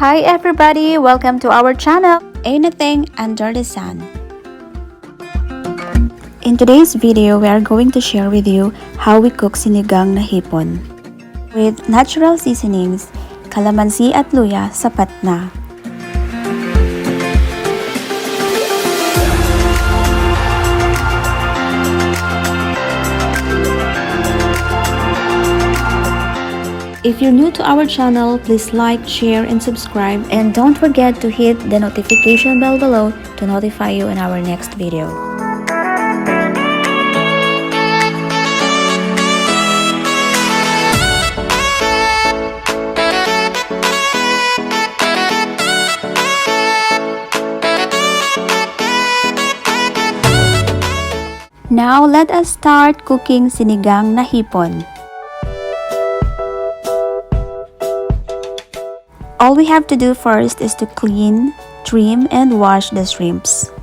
Hi everybody! Welcome to our channel, A-NATH-ing Under the Sun. In today's video, we are going to share with you how we cook sinigang na hipon. With natural seasonings, kalamansi at luya, sapat na. If you're new to our channel, please like, share, and subscribe. And don't forget to hit the notification bell below to notify you in our next video. Now, let us start cooking sinigang na hipon. All we have to do first is to clean, trim, and wash the shrimps.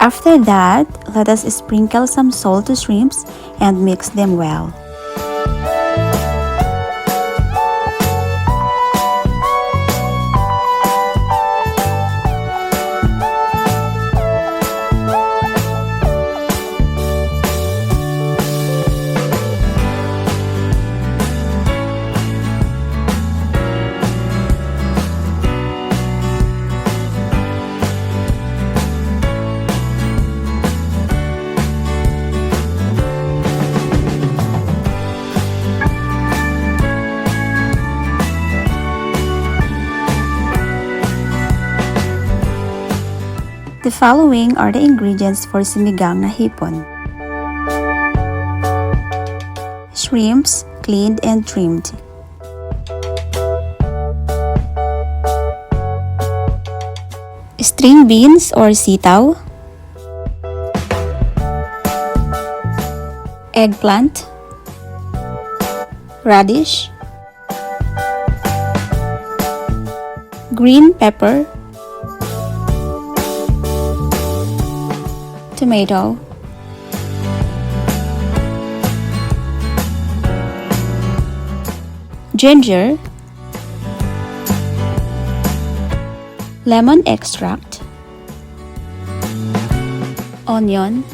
After that, let us sprinkle some salt to shrimps and mix them well. The following are the ingredients for sinigang na hipon. Shrimps, cleaned and trimmed. String beans or sitaw. Eggplant. Radish. Green pepper. Tomato, ginger, lemon extract, onion,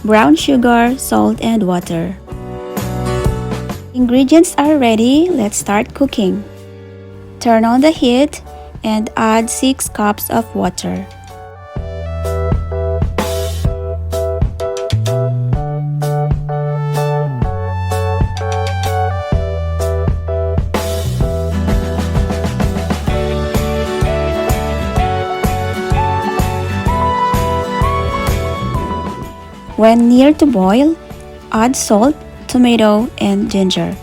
brown sugar, salt, and water. Ingredients are ready. Let's start cooking. Turn on the heat and add 6 cups of water. When near to boil, add salt, tomato, and ginger.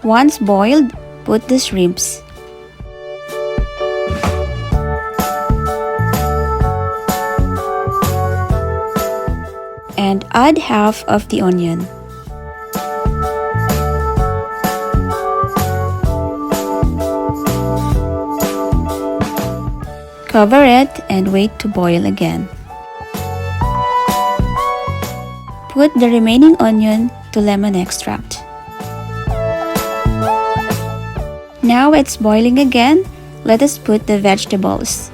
Once boiled, put the shrimps. And add half of the onion. Cover it and wait to boil again. Put the remaining onion to lemon extract. Now it's boiling again. Let us put the vegetables.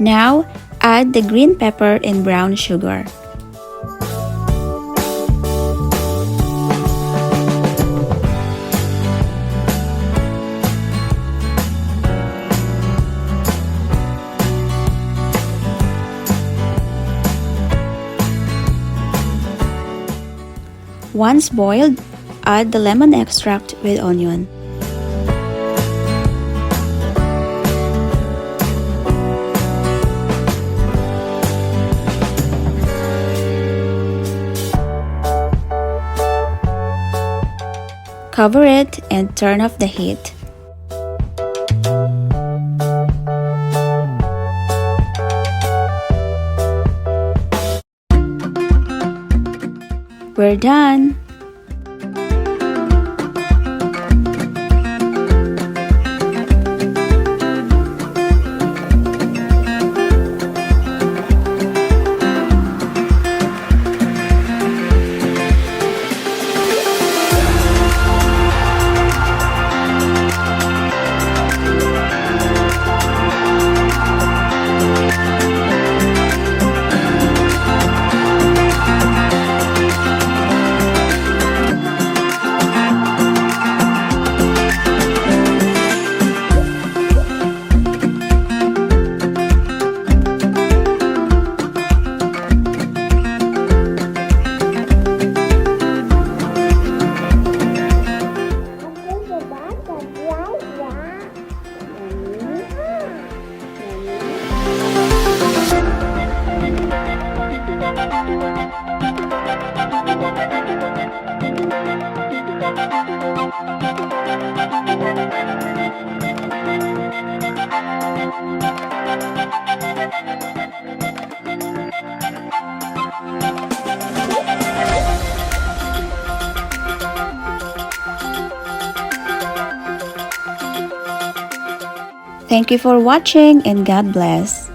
Now, add the green pepper and brown sugar. Once boiled, add the lemon extract with onion. Cover it and turn off the heat. We're done! Thank you for watching and God bless.